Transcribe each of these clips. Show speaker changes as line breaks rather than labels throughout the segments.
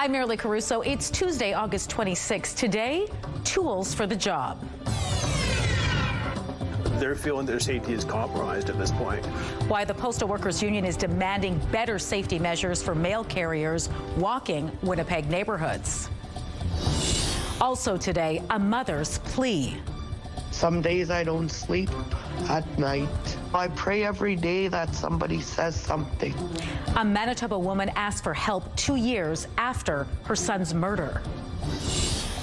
I'm Marilee Caruso. It's Tuesday, August 26th. Today, tools for the job.
They're feeling their safety is compromised at this point.
Why the Postal Workers Union is demanding better safety measures for mail carriers walking Winnipeg neighborhoods. Also today, a mother's plea.
Some days I don't sleep at night. I pray every day that somebody says something.
A Manitoba woman asked for help 2 years after her son's murder.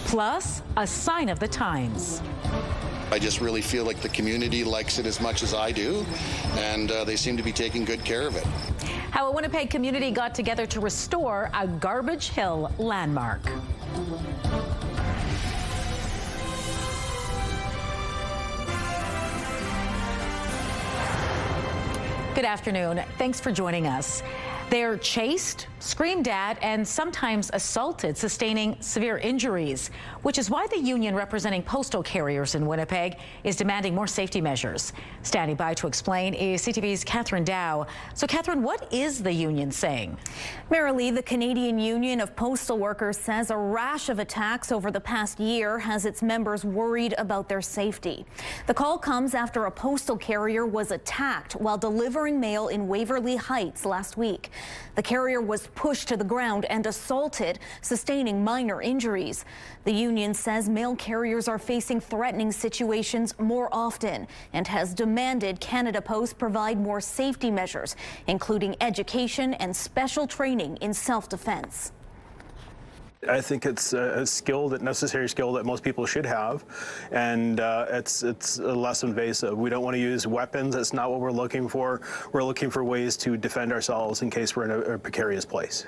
Plus, a sign of the times.
I just really feel like the community likes it as much as I do, and they seem to be taking good care of it.
How a Winnipeg community got together to restore a Garbage Hill landmark. Good afternoon. Thanks for joining us. They're chased, screamed at, and sometimes assaulted, sustaining severe injuries, which is why the union representing postal carriers in Winnipeg is demanding more safety measures. Standing by to explain is CTV's Catherine Dow. So, Catherine, what is the union saying?
Marilee, the Canadian Union of Postal Workers says a rash of attacks over the past year has its members worried about their safety. The call comes after a postal carrier was attacked while delivering mail in Waverly Heights last week. The carrier was pushed to the ground and assaulted, sustaining minor injuries. The union says mail carriers are facing threatening situations more often and has demanded Canada Post provide more safety measures, including education and special training in self-defense.
I think it's a skill, that necessary skill that most people should have, and it's less invasive. We don't want to use weapons. That's not what we're looking for. We're looking for ways to defend ourselves in case we're in a precarious place.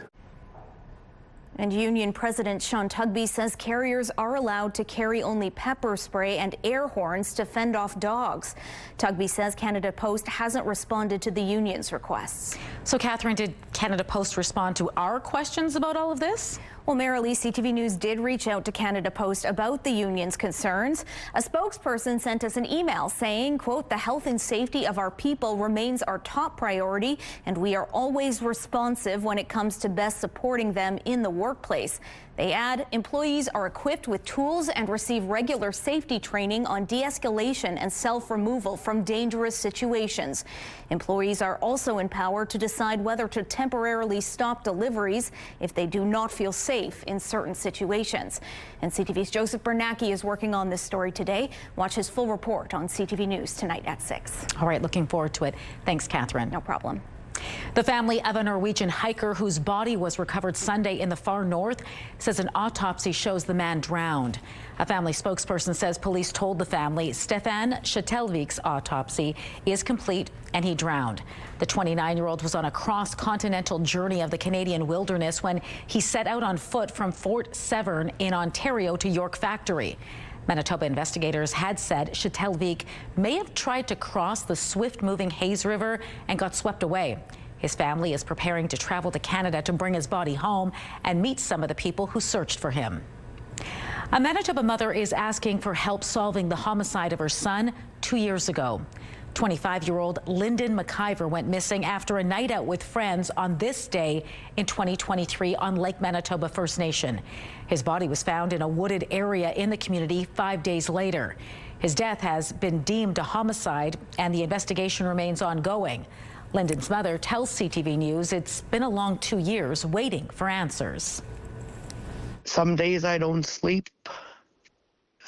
And Union President Sean Tugby says carriers are allowed to carry only pepper spray and air horns to fend off dogs. Tugby says Canada Post hasn't responded to the union's requests.
So, Catherine, did Canada Post respond to our questions about all of this?
Well, Marilee, CTV News did reach out to Canada Post about the union's concerns. A spokesperson sent us an email saying, quote, "The health and safety of our people remains our top priority, and we are always responsive when it comes to best supporting them in the workplace." They add, employees are equipped with tools and receive regular safety training on de-escalation and self-removal from dangerous situations. Employees are also empowered to decide whether to temporarily stop deliveries if they do not feel safe in certain situations. And CTV's Joseph Bernacki is working on this story today. Watch his full report on CTV News tonight at 6.
All right, looking forward to it. Thanks, Catherine.
No problem.
The family of a Norwegian hiker whose body was recovered Sunday in the far north says an autopsy shows the man drowned. A family spokesperson says police told the family Stefan Skyttelvik's autopsy is complete and he drowned. The 29-year-old was on a cross-continental journey of the Canadian wilderness when he set out on foot from Fort Severn in Ontario to York Factory. Manitoba investigators had said Skyttelvik may have tried to cross the swift-moving Hayes River and got swept away. His family is preparing to travel to Canada to bring his body home and meet some of the people who searched for him. A Manitoba mother is asking for help solving the homicide of her son 2 years ago. 25-year-old Lyndon McIver went missing after a night out with friends on this day in 2023 on Lake Manitoba First Nation. His body was found in a wooded area in the community 5 days later. His death has been deemed a homicide and the investigation remains ongoing. Lyndon's mother tells CTV News it's been a long 2 years waiting for answers.
Some days I don't sleep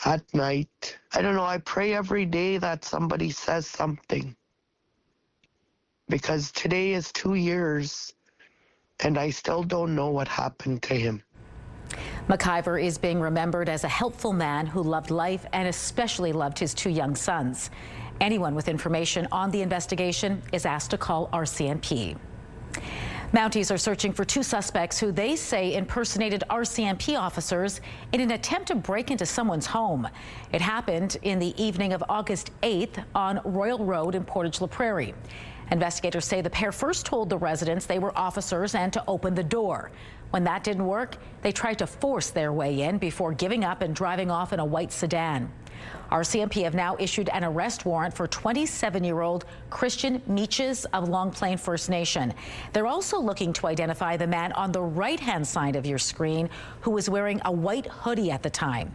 at night. I don't know, I pray every day that somebody says something. Because today is 2 years and I still don't know what happened to him.
McIver is being remembered as a helpful man who loved life and especially loved his 2 young sons. Anyone with information on the investigation is asked to call RCMP. Mounties are searching for 2 suspects who they say impersonated RCMP officers in an attempt to break into someone's home. It happened in the evening of August 8th on Royal Road in Portage La Prairie. Investigators say the pair first told the residents they were officers and to open the door. When that didn't work, they tried to force their way in before giving up and driving off in a white sedan. RCMP have now issued an arrest warrant for 27-year-old Christian Meaches of Long Plain First Nation. They're also looking to identify the man on the right-hand side of your screen who was wearing a white hoodie at the time.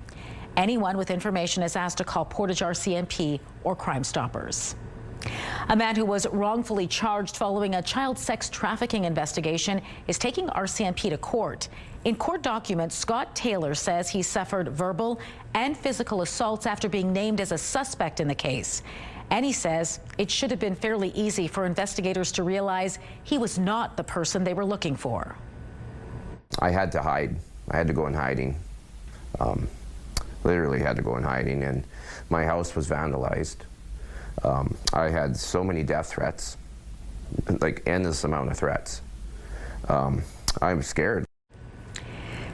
Anyone with information is asked to call Portage RCMP or Crime Stoppers. A man who was wrongfully charged following a child sex trafficking investigation is taking RCMP to court. In court documents, Scott Taylor says he suffered verbal and physical assaults after being named as a suspect in the case. And he says it should have been fairly easy for investigators to realize he was not the person they were looking for.
I had to hide. I had to go in hiding. Literally had to go in hiding, and my house was vandalized. I had so many death threats, like endless amount of threats. I'm scared.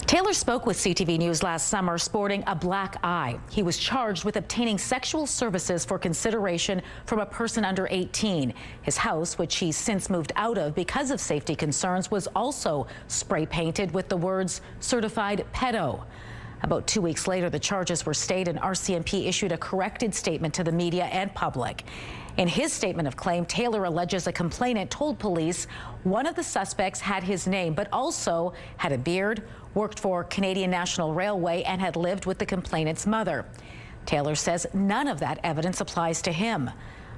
Taylor spoke with CTV News last summer sporting a black eye. He was charged with obtaining sexual services for consideration from a person under 18. His house, which he's since moved out of because of safety concerns, was also spray painted with the words "certified pedo." About 2 weeks later, the charges were stayed and RCMP issued a corrected statement to the media and public. In his statement of claim, Taylor alleges a complainant told police one of the suspects had his name, but also had a beard, worked for Canadian National Railway, and had lived with the complainant's mother. Taylor says none of that evidence applies to him,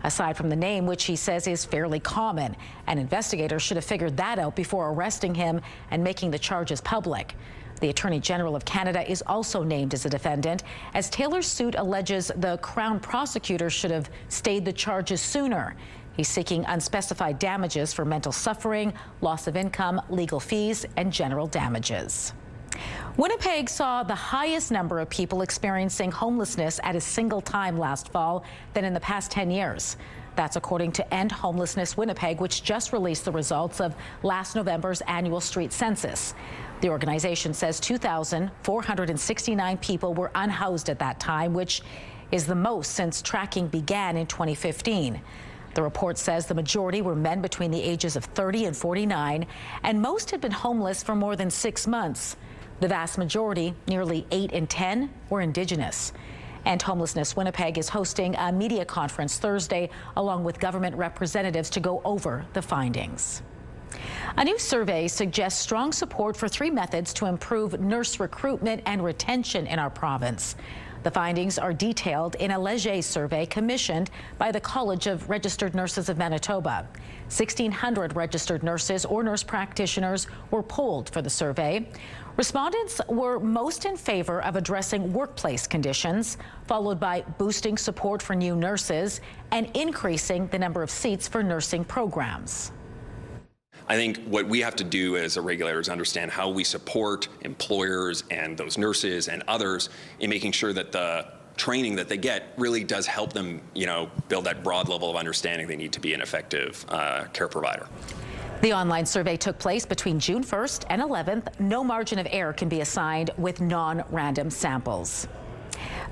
aside from the name, which he says is fairly common. And investigators should have figured that out before arresting him and making the charges public. The Attorney General of Canada is also named as a defendant, as Taylor's suit alleges the Crown prosecutor should have stayed the charges sooner. He's seeking unspecified damages for mental suffering, loss of income, legal fees, and general damages. Winnipeg saw the highest number of people experiencing homelessness at a single time last fall than in the past 10 years. That's according to End Homelessness Winnipeg, which just released the results of last November's annual street census. The organization says 2,469 people were unhoused at that time, which is the most since tracking began in 2015. The report says the majority were men between the ages of 30 and 49, and most had been homeless for more than 6 months. The vast majority, nearly 8 in 10, were Indigenous. And Homelessness Winnipeg is hosting a media conference Thursday, along with government representatives, to go over the findings. A new survey suggests strong support for 3 methods to improve nurse recruitment and retention in our province. The findings are detailed in a Leger survey commissioned by the College of Registered Nurses of Manitoba. 1,600 registered nurses or nurse practitioners were polled for the survey. Respondents were most in favor of addressing workplace conditions, followed by boosting support for new nurses and increasing the number of seats for nursing programs.
I think what we have to do as a regulator is understand how we support employers and those nurses and others in making sure that the training that they get really does help them, build that broad level of understanding they need to be an effective care provider.
The online survey took place between June 1st and 11th. No margin of error can be assigned with non-random samples.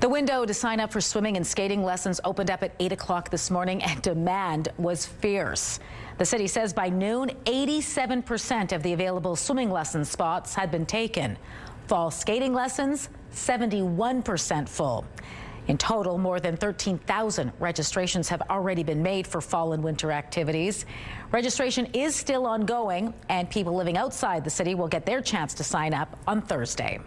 The window to sign up for swimming and skating lessons opened up at 8 o'clock this morning, and demand was fierce. The city says by noon, 87% of the available swimming lesson spots had been taken. Fall skating lessons, 71% full. In total, more than 13,000 registrations have already been made for fall and winter activities. Registration is still ongoing, and people living outside the city will get their chance to sign up on Thursday.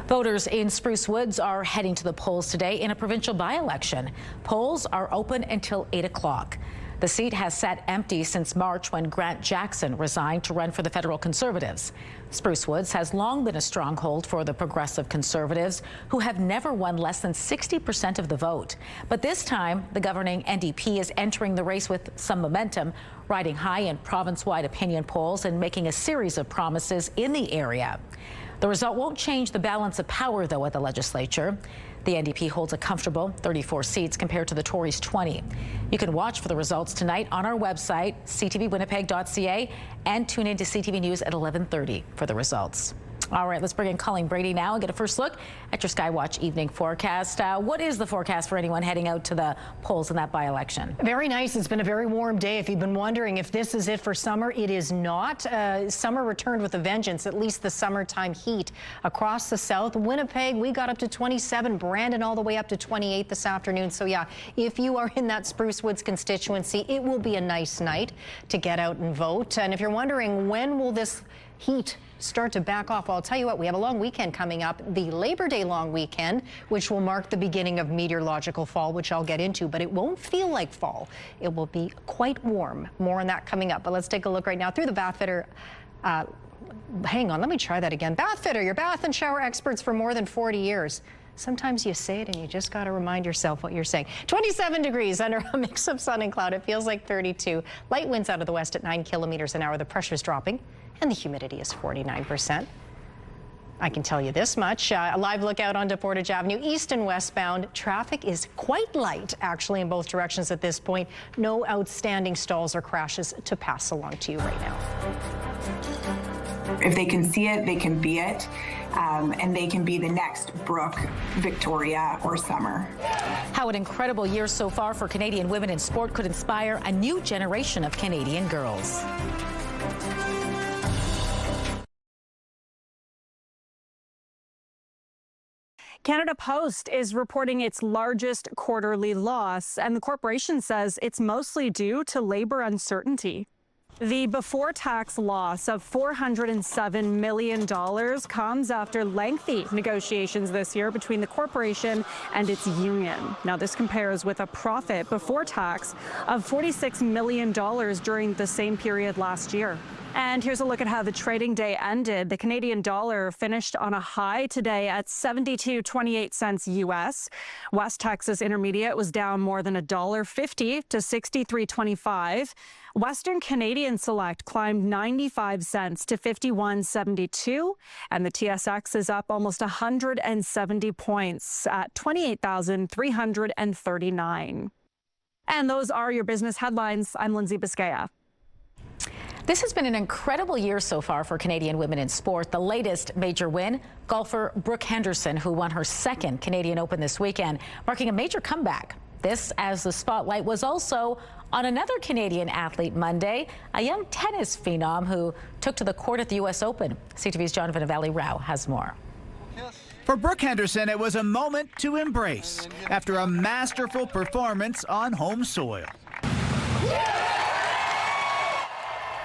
Voters in Spruce Woods are heading to the polls today in a provincial by-election. Polls are open until 8 o'clock. The seat has sat empty since March, when Grant Jackson resigned to run for the federal Conservatives. Spruce Woods has long been a stronghold for the Progressive Conservatives, who have never won less than 60% of the vote. But this time, the governing NDP is entering the race with some momentum, riding high in province-wide opinion polls and making a series of promises in the area. The result won't change the balance of power, though, at the legislature. The NDP holds a comfortable 34 seats compared to the Tories' 20. You can watch for the results tonight on our website, ctvwinnipeg.ca, and tune in to CTV News at 11:30 for the results. All right, let's bring in Colleen Brady now and get a first look at your Skywatch evening forecast. What is the forecast for anyone heading out to the polls in that by-election?
Very nice. It's been a very warm day. If you've been wondering if this is it for summer, it is not. Summer returned with a vengeance, at least the summertime heat across the south. Winnipeg, we got up to 27. Brandon all the way up to 28 this afternoon. So yeah, if you are in that Spruce Woods constituency, it will be a nice night to get out and vote. And if you're wondering when will this heat start to back off, well, I'll tell you what, we have a long weekend coming up, the Labor Day long weekend, which will mark the beginning of meteorological fall, which I'll get into, but it won't feel like fall. It will be quite warm. More on that coming up, but let's take a look right now through the bath fitter. Hang on, let me try that again. Bath fitter, your bath and shower experts for more than 40 years. Sometimes you say it and you just got to remind yourself what you're saying. 27 degrees under a mix of sun and cloud. It feels like 32. Light winds out of the west at 9 kilometers an hour. The pressure's dropping and the humidity is 49%. I can tell you this much. A live look out onto Portage Avenue, east and westbound. Traffic is quite light, actually, in both directions at this point. No outstanding stalls or crashes to pass along to you right now.
If they can see it, they can be it. And they can be the next Brooke, Victoria, or Summer.
How an incredible year so far for Canadian women in sport could inspire a new generation of Canadian girls.
Canada Post is reporting its largest quarterly loss, and the corporation says it's mostly due to labor uncertainty. The before-tax loss of $407 million comes after lengthy negotiations this year between the corporation and its union. Now, this compares with a profit before tax of $46 million during the same period last year. And here's a look at how the trading day ended. The Canadian dollar finished on a high today at 72.28 cents US. West Texas Intermediate was down more than $1.50 to 63.25. Western Canadian Select climbed 95 cents to 51.72, and the TSX is up almost 170 points at 28,339. And those are your business headlines. I'm Lindsay Biscaya.
This has been an incredible year so far for Canadian women in sport. The latest major win, golfer Brooke Henderson, who won her second Canadian Open this weekend, marking a major comeback. This as the spotlight was also on another Canadian athlete Monday, a young tennis phenom who took to the court at the U.S. Open. CTV's Jonathan Valley-Rao has more.
For Brooke Henderson, it was a moment to embrace after a masterful performance on home soil.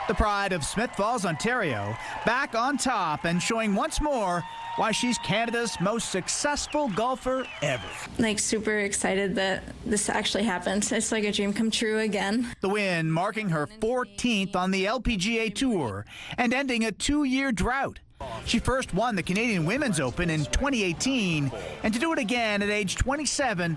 The pride of Smith Falls, Ontario, back on top and showing once more why she's Canada's most successful golfer ever.
Like, super excited that this actually happened. It's like a dream come true again.
The win marking her 14th on the LPGA Tour and ending a 2-year drought. She first won the Canadian Women's Open in 2018, and to do it again at age 27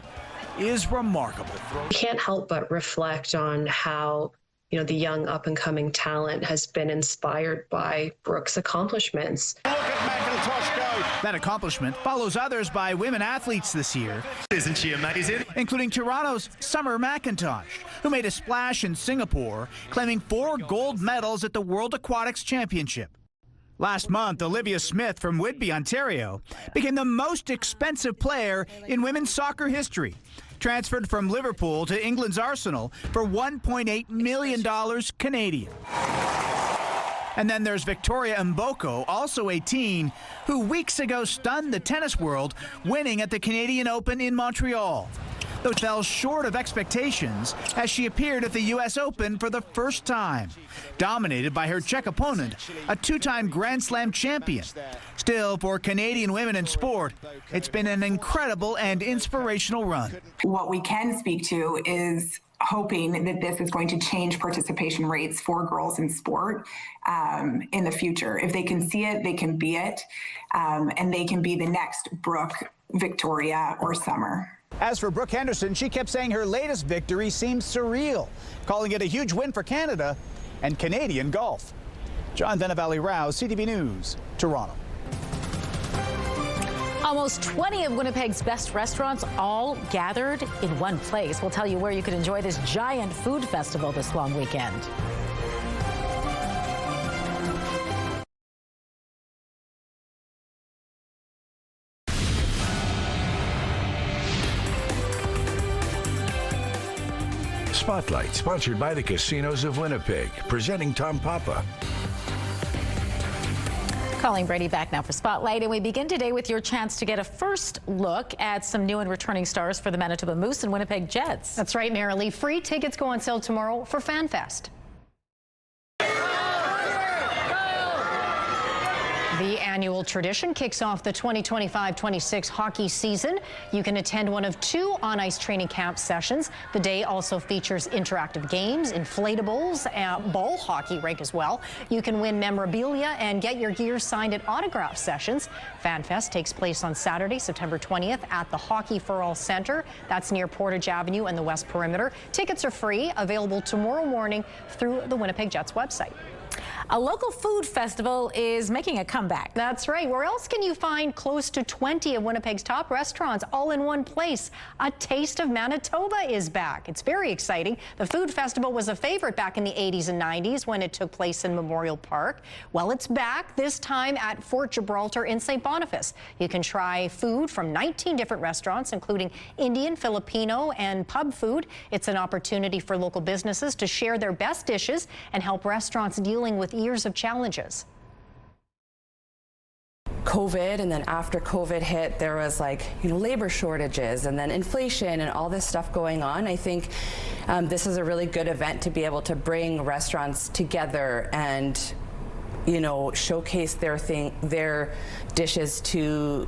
is remarkable.
You can't help but reflect on how the young up-and-coming talent has been inspired by Brooke's accomplishments.
Look at McIntosh go. That accomplishment follows others by women athletes this year. Isn't she amazing? Including Toronto's Summer McIntosh, who made a splash in Singapore, claiming 4 gold medals at the World Aquatics Championship. Last month, Olivia Smith from Whitby, Ontario, became the most expensive player in women's soccer history. Transferred from Liverpool to England's Arsenal for $1.8 million Canadian. And then there's Victoria Mboko, also 18, who weeks ago stunned the tennis world, winning at the Canadian Open in Montreal. Though it fell short of expectations as she appeared at the U.S. Open for the first time, dominated by her Czech opponent, a 2-time Grand Slam champion. Still, for Canadian women in sport, it's been an incredible and inspirational run.
What we can speak to is hoping that this is going to change participation rates for girls in sport in the future. If they can see it, they can be it, and they can be the next Brooke, Victoria, or Summer.
As for Brooke Henderson, she kept saying her latest victory seems surreal, calling it a huge win for Canada and Canadian golf. John Valley-Rao, CTV News, Toronto.
Almost 20 of Winnipeg's best restaurants all gathered in one place. We'll tell you where you can enjoy this giant food festival this long weekend.
Spotlight, sponsored by the Casinos of Winnipeg, presenting Tom Papa.
Colleen Brady back now for Spotlight, and we begin today with your chance to get a first look at some new and returning stars for the Manitoba Moose and Winnipeg Jets.
That's right, Marilee. Free tickets go on sale tomorrow for FanFest. The annual tradition kicks off the 2025-26 hockey season. You can attend one of 2 on-ice training camp sessions. The day also features interactive games, inflatables, ball hockey rink as well. You can win memorabilia and get your gear signed at autograph sessions. FanFest takes place on Saturday, September 20th at the Hockey for All Center. That's near Portage Avenue and the West Perimeter. Tickets are free, available tomorrow morning through the Winnipeg Jets website.
A local food festival is making a comeback.
That's right. Where else can you find close to 20 of Winnipeg's top restaurants all in one place? A Taste of Manitoba is back. It's very exciting. The food festival was a favorite back in the 80s and 90s when it took place in Memorial Park. Well, it's back, this time at Fort Gibraltar in St. Boniface. You can try food from 19 different restaurants, including Indian, Filipino, and pub food. It's an opportunity for local businesses to share their best dishes and help restaurants dealing with years of challenges.
COVID, and then after COVID hit, there was labor shortages and then inflation and all this stuff going on. I think this is a really good event to be able to bring restaurants together and, showcase their dishes to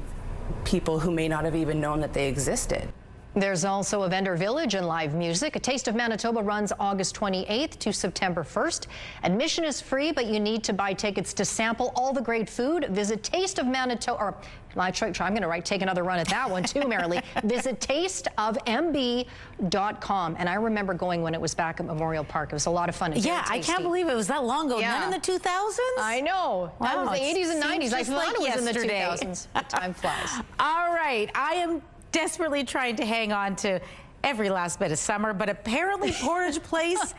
people who may not have even known that they existed.
There's also a vendor village and live music. A Taste of Manitoba runs August 28th to September 1st. Admission is free, but you need to buy tickets to sample all the great food. Visit Taste of Manitoba, or I'm going to take another run at that one too, Marilee. Visit tasteofmb.com. And I remember going when it was back at Memorial Park. It was a lot of fun.
Yeah, I can't believe it was that long ago.
Yeah.
None in the 2000s?
I know.
Wow,
that was the 80s and 90s. I thought it was
yesterday.
in the 2000s. But time flies.
All right. I am desperately trying to hang on to every last bit of summer, but apparently Portage Place,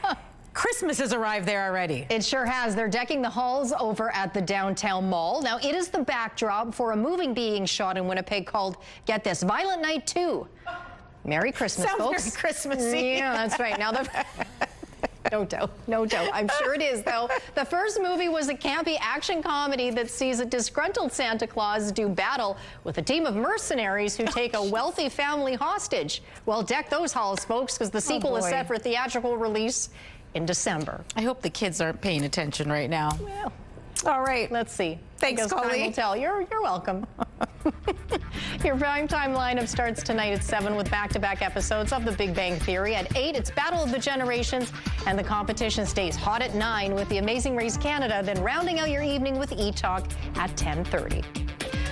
Christmas has arrived there already.
It sure has. They're decking the halls over at the downtown mall. Now, it is the backdrop for a movie being shot in Winnipeg called, get this, Violent Night 2. Merry Christmas, folks.
Very Christmassy.
Yeah, that's right. Now, no doubt. I'm sure it is, though. The first movie was a campy action comedy that sees a disgruntled Santa Claus do battle with a team of mercenaries who take a wealthy family hostage. Well, deck those halls, folks, because the sequel is set for theatrical release in December.
I hope the kids aren't paying attention right now.
Well,
all right.
Let's see.
Thanks,
Colleen. Time will tell. You're welcome. Your primetime lineup starts tonight at 7 with back-to-back episodes of The Big Bang Theory. At 8, it's Battle of the Generations, and the competition stays hot at 9 with The Amazing Race Canada, then rounding out your evening with E-Talk at 10:30.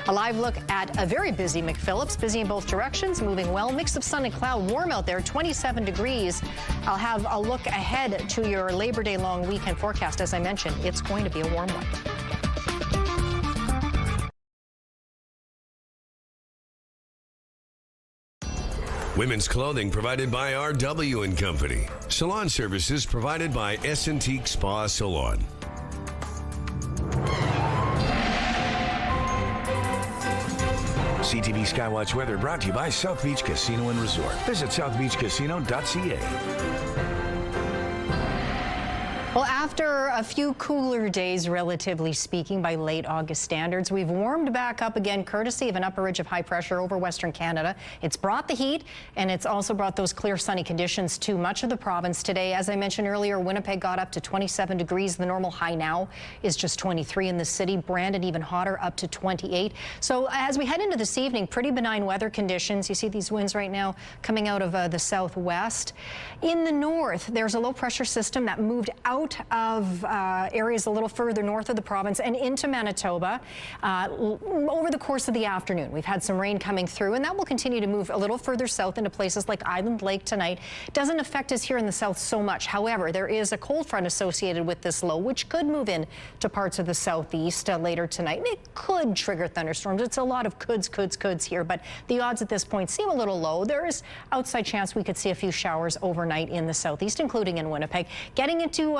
A live look at a very busy McPhillips, busy in both directions, moving well. Mix of sun and cloud, warm out there, 27 degrees. I'll have a look ahead to your Labor Day long weekend forecast. As I mentioned, it's going to be a warm one.
Women's clothing provided by RW & Company. Salon services provided by S&T Spa Salon. CTV Skywatch weather brought to you by South Beach Casino and Resort. Visit southbeachcasino.ca.
Well, after a few cooler days, relatively speaking, by late August standards, we've warmed back up again, courtesy of an upper ridge of high pressure over Western Canada. It's brought the heat, and it's also brought those clear, sunny conditions to much of the province today. As I mentioned earlier, Winnipeg got up to 27 degrees. The normal high now is just 23 in the city. Brandon even hotter, up to 28. So as we head into this evening, pretty benign weather conditions. You see these winds right now coming out of the southwest. In the north, there's a low pressure system that moved out of areas a little further north of the province and into Manitoba over the course of the afternoon. We've had some rain coming through, and that will continue to move a little further south into places like Island Lake tonight. Doesn't affect us here in the south so much. However, there is a cold front associated with this low, which could move in to parts of the southeast later tonight. And it could trigger thunderstorms. It's a lot of coulds here, but the odds at this point seem a little low. There is outside chance we could see a few showers overnight in the southeast, including in Winnipeg. Getting into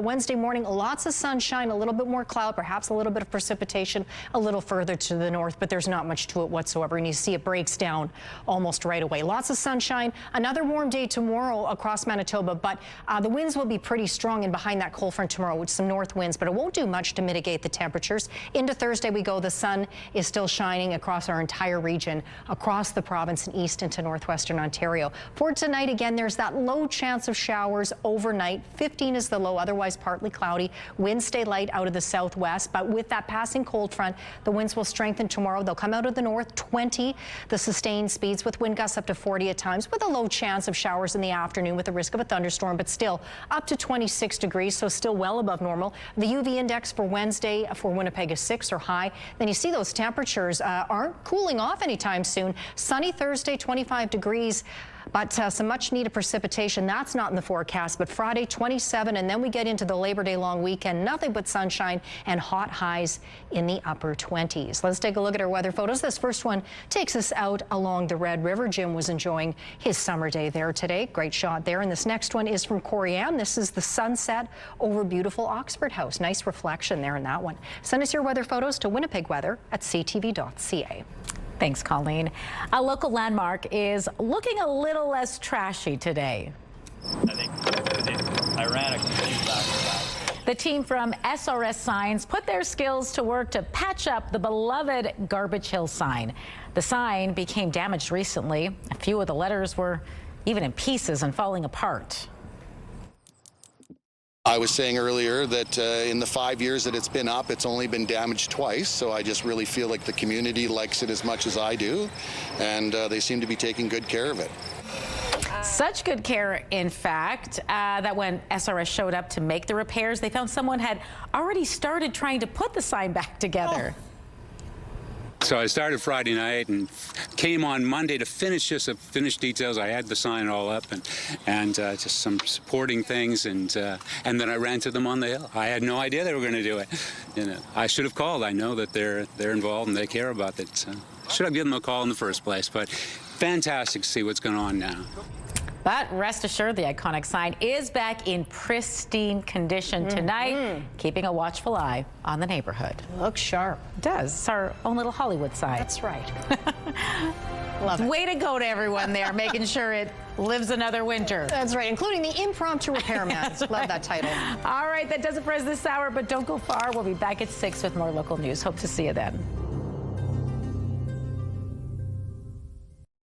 Wednesday morning, lots of sunshine, a little bit more cloud, perhaps a little bit of precipitation a little further to the north, but there's not much to it whatsoever, and you see it breaks down almost right away. Lots of sunshine. Another warm day tomorrow across Manitoba, but the winds will be pretty strong in behind that cold front tomorrow with some north winds, but it won't do much to mitigate the temperatures. Into Thursday we go. The sun is still shining across our entire region, across the province and east into northwestern Ontario. For tonight, again, there's that low chance of showers overnight. 15 is the low, otherwise partly cloudy. Winds stay light out of the southwest, but with that passing cold front, the winds will strengthen tomorrow. They'll come out of the north, 20, the sustained speeds with wind gusts up to 40 at times, with a low chance of showers in the afternoon with the risk of a thunderstorm, but still up to 26 degrees, so still well above normal. The UV index for Wednesday for Winnipeg is 6 or high. Then you see those temperatures aren't cooling off anytime soon. Sunny Thursday, 25 degrees. But some much needed precipitation, that's not in the forecast. But Friday, 27, and then we get into the Labor Day long weekend. Nothing but sunshine and hot highs in the upper 20s. Let's take a look at our weather photos. This first one takes us out along the Red River. Jim was enjoying his summer day there today. Great shot there. And this next one is from Corianne. This is the sunset over beautiful Oxford House. Nice reflection there in that one. Send us your weather photos to winnipegweather@ctv.ca.
Thanks, Colleen. A local landmark is looking a little less trashy today.
I think I ran a complete back.
The team from SRS Signs put their skills to work to patch up the beloved Garbage Hill sign. The sign became damaged recently. A few of the letters were even in pieces and falling apart.
I was saying earlier that in the 5 years that it's been up, it's only been damaged twice. So I just really feel like the community likes it as much as I do, and they seem to be taking good care of it.
Such good care, in fact, that when SRS showed up to make the repairs, they found someone had already started trying to put the sign back together.
So I started Friday night and came on Monday to finish details. I had the sign all up and just some supporting things, and then I ran to them on the hill. I had no idea they were going to do it. You know, I should have called. I know that they're involved and they care about it. So should have given them a call in the first place. But fantastic to see what's going on now.
But rest assured, the iconic sign is back in pristine condition tonight, keeping a watchful eye on the neighborhood.
Looks sharp.
It does. It's our own little Hollywood sign.
That's right. Love it.
Way to go to everyone there, making sure it lives another winter.
That's right, including the impromptu repairman.
Right.
Love that title.
All right, that does it for us this hour, but don't go far. We'll be back at 6 with more local news. Hope to see you then.